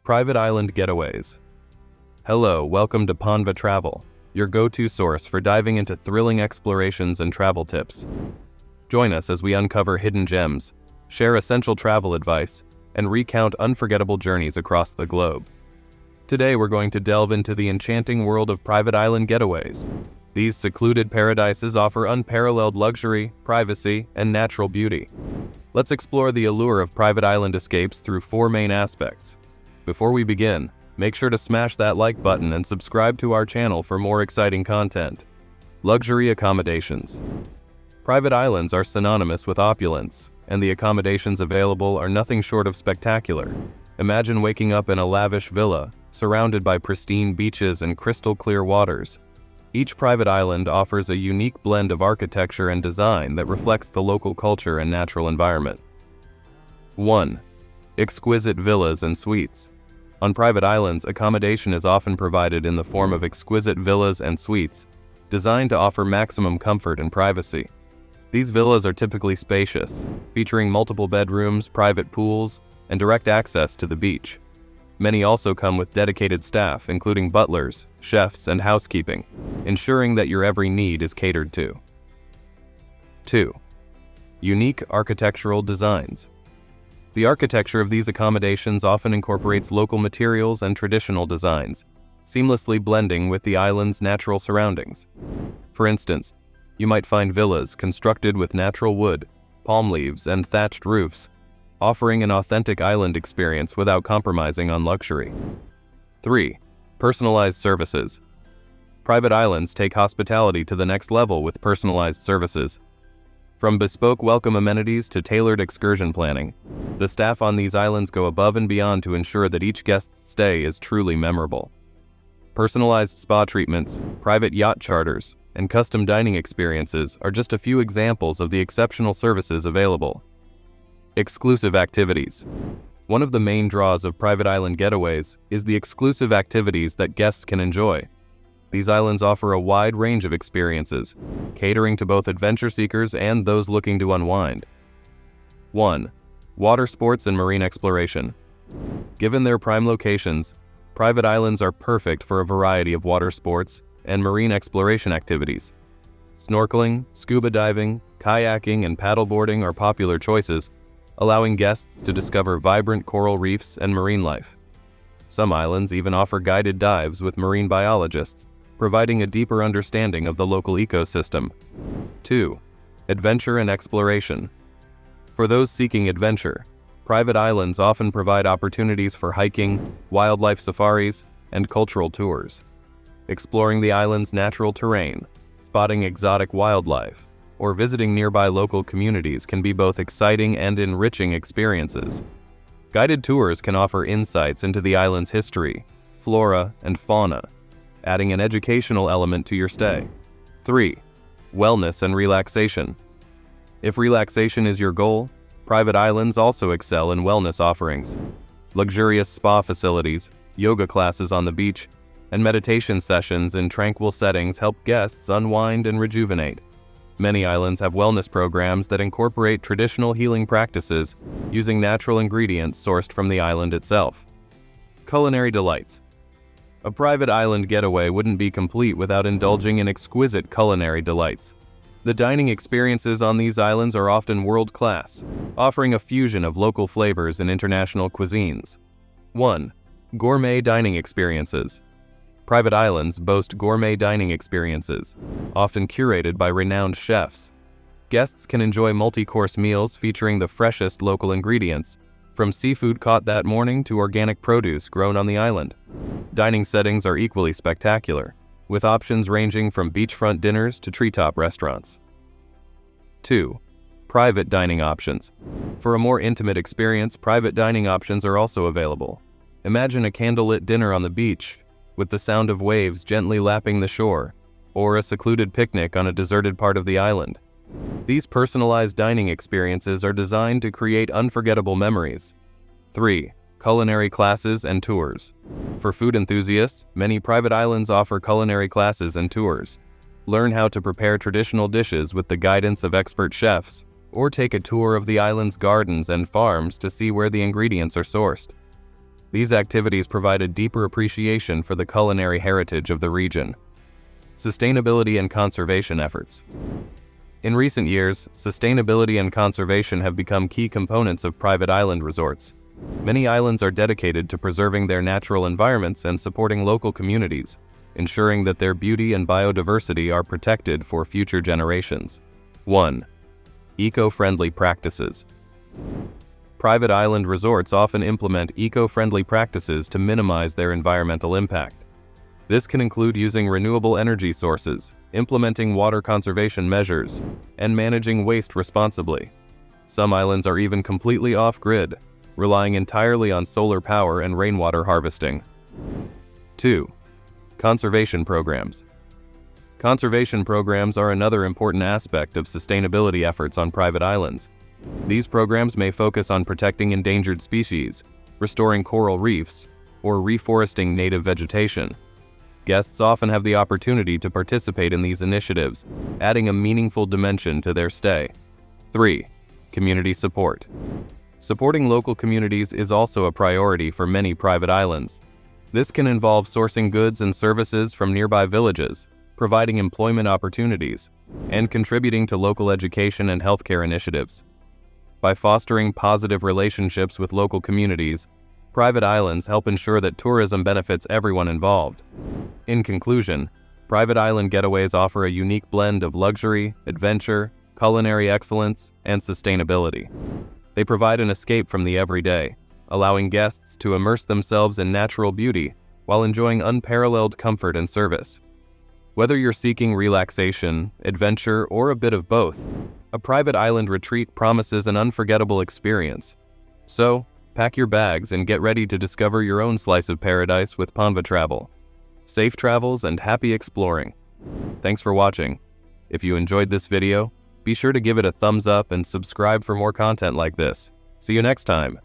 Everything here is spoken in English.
Private Island Getaways. Hello, welcome to Panva Travel, your go-to source for diving into thrilling explorations and travel tips. Join us as we uncover hidden gems, share essential travel advice, and recount unforgettable journeys across the globe. Today we're going to delve into the enchanting world of private island getaways. These secluded paradises offer unparalleled luxury, privacy, and natural beauty. Let's explore the allure of private island escapes through four main aspects. Before we begin, make sure to smash that like button and subscribe to our channel for more exciting content. Luxury accommodations. Private islands are synonymous with opulence, and the accommodations available are nothing short of spectacular. Imagine waking up in a lavish villa, surrounded by pristine beaches and crystal-clear waters. Each private island offers a unique blend of architecture and design that reflects the local culture and natural environment. 1. Exquisite villas and suites. On private islands, accommodation is often provided in the form of exquisite villas and suites, designed to offer maximum comfort and privacy. These villas are typically spacious, featuring multiple bedrooms, private pools, and direct access to the beach. Many also come with dedicated staff, including butlers, chefs, and housekeeping, ensuring that your every need is catered to. 2. Unique architectural designs. The architecture of these accommodations often incorporates local materials and traditional designs, seamlessly blending with the island's natural surroundings. For instance, you might find villas constructed with natural wood, palm leaves, and thatched roofs, offering an authentic island experience without compromising on luxury. 3. Personalized services. Private islands take hospitality to the next level with personalized services. From bespoke welcome amenities to tailored excursion planning, the staff on these islands go above and beyond to ensure that each guest's stay is truly memorable. Personalized spa treatments, private yacht charters, and custom dining experiences are just a few examples of the exceptional services available. Exclusive activities. One of the main draws of private island getaways is the exclusive activities that guests can enjoy. These islands offer a wide range of experiences, catering to both adventure seekers and those looking to unwind. 1. Water sports and marine exploration. Given their prime locations, private islands are perfect for a variety of water sports and marine exploration activities. Snorkeling, scuba diving, kayaking, and paddleboarding are popular choices, allowing guests to discover vibrant coral reefs and marine life. Some islands even offer guided dives with marine biologists, providing a deeper understanding of the local ecosystem. 2. Adventure and exploration. For those seeking adventure, private islands often provide opportunities for hiking, wildlife safaris, and cultural tours. Exploring the island's natural terrain, spotting exotic wildlife, or visiting nearby local communities can be both exciting and enriching experiences. Guided tours can offer insights into the island's history, flora, and fauna, adding an educational element to your stay. 3. Wellness and relaxation. If relaxation is your goal, private islands also excel in wellness offerings. Luxurious spa facilities, yoga classes on the beach, and meditation sessions in tranquil settings help guests unwind and rejuvenate. Many islands have wellness programs that incorporate traditional healing practices using natural ingredients sourced from the island itself. Culinary delights. A private island getaway wouldn't be complete without indulging in exquisite culinary delights. The dining experiences on these islands are often world-class, offering a fusion of local flavors and international cuisines. 1. Gourmet dining experiences. Private islands boast gourmet dining experiences, often curated by renowned chefs. Guests can enjoy multi-course meals featuring the freshest local ingredients, from seafood caught that morning to organic produce grown on the island. Dining settings are equally spectacular, with options ranging from beachfront dinners to treetop restaurants. 2. Private dining options. For a more intimate experience, private dining options are also available. Imagine a candlelit dinner on the beach, with the sound of waves gently lapping the shore, or a secluded picnic on a deserted part of the island. These personalized dining experiences are designed to create unforgettable memories. 3. Culinary classes and tours. For food enthusiasts, many private islands offer culinary classes and tours. Learn how to prepare traditional dishes with the guidance of expert chefs, or take a tour of the island's gardens and farms to see where the ingredients are sourced. These activities provide a deeper appreciation for the culinary heritage of the region. Sustainability and conservation efforts. In recent years, sustainability and conservation have become key components of private island resorts. Many islands are dedicated to preserving their natural environments and supporting local communities, ensuring that their beauty and biodiversity are protected for future generations. 1. Eco-friendly practices. Private island resorts often implement eco-friendly practices to minimize their environmental impact. This can include using renewable energy sources, implementing water conservation measures, and managing waste responsibly. Some islands are even completely off-grid, relying entirely on solar power and rainwater harvesting. 2. Conservation programs. Conservation programs are another important aspect of sustainability efforts on private islands. These programs may focus on protecting endangered species, restoring coral reefs, or reforesting native vegetation. Guests often have the opportunity to participate in these initiatives, adding a meaningful dimension to their stay. 3. Community support. Supporting local communities is also a priority for many private islands. This can involve sourcing goods and services from nearby villages, providing employment opportunities, and contributing to local education and healthcare initiatives. By fostering positive relationships with local communities, private islands help ensure that tourism benefits everyone involved. In conclusion, private island getaways offer a unique blend of luxury, adventure, culinary excellence, and sustainability. They provide an escape from the everyday, allowing guests to immerse themselves in natural beauty while enjoying unparalleled comfort and service. Whether you're seeking relaxation, adventure, or a bit of both, a private island retreat promises an unforgettable experience. So, pack your bags and get ready to discover your own slice of paradise with Panva Travel. Safe travels and happy exploring. Thanks for watching. If you enjoyed this video, be sure to give it a thumbs up and subscribe for more content like this. See you next time.